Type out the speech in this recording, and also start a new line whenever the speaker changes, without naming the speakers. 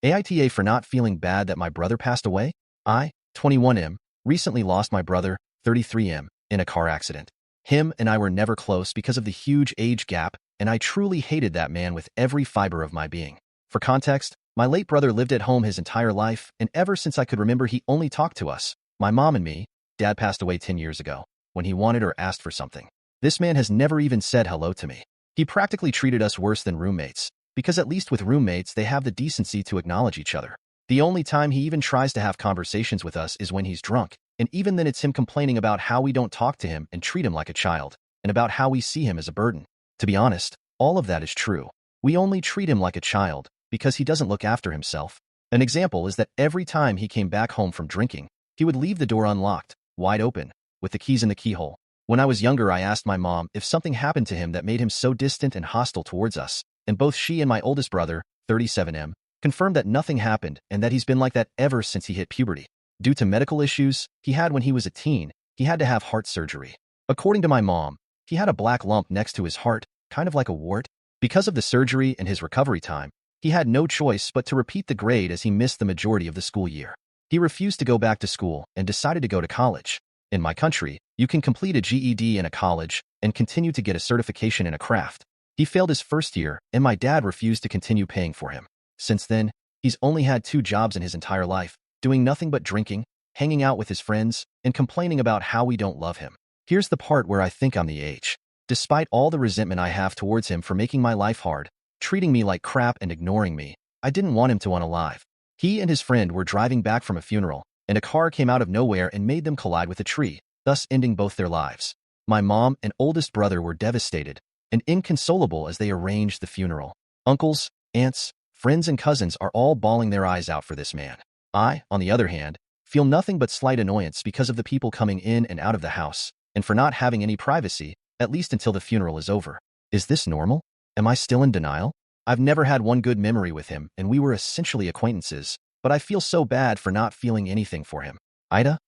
AITA for not feeling bad that my brother passed away? I, 21M, recently lost my brother, 33M, in a car accident. Him and I were never close because of the huge age gap, and I truly hated that man with every fiber of my being. For context, my late brother lived at home his entire life, and ever since I could remember he only talked to us, my mom and me. Dad passed away 10 years ago, when he wanted or asked for something. This man has never even said hello to me. He practically treated us worse than roommates, because at least with roommates they have the decency to acknowledge each other. The only time he even tries to have conversations with us is when he's drunk, and even then it's him complaining about how we don't talk to him and treat him like a child, and about how we see him as a burden. To be honest, all of that is true. We only treat him like a child because he doesn't look after himself. An example is that every time he came back home from drinking, he would leave the door unlocked, wide open, with the keys in the keyhole. When I was younger, I asked my mom if something happened to him that made him so distant and hostile towards us, and both she and my oldest brother, 37M, confirmed that nothing happened and that he's been like that ever since he hit puberty. Due to medical issues he had when he was a teen, he had to have heart surgery. According to my mom, he had a black lump next to his heart, kind of like a wart. Because of the surgery and his recovery time, he had no choice but to repeat the grade as he missed the majority of the school year. He refused to go back to school and decided to go to college. In my country, you can complete a GED in a college and continue to get a certification in a craft. He failed his first year, and my dad refused to continue paying for him. Since then, he's only had 2 jobs in his entire life, doing nothing but drinking, hanging out with his friends, and complaining about how we don't love him. Here's the part where I think I'm the age. Despite all the resentment I have towards him for making my life hard, treating me like crap and ignoring me, I didn't want him to unalive. He and his friend were driving back from a funeral, and a car came out of nowhere and made them collide with a tree, thus ending both their lives. My mom and oldest brother were devastated and inconsolable as they arranged the funeral. Uncles, aunts, friends, and cousins are all bawling their eyes out for this man. I, on the other hand, feel nothing but slight annoyance because of the people coming in and out of the house, and for not having any privacy, at least until the funeral is over. Is this normal? Am I still in denial? I've never had one good memory with him, and we were essentially acquaintances, but I feel so bad for not feeling anything for him. AITA?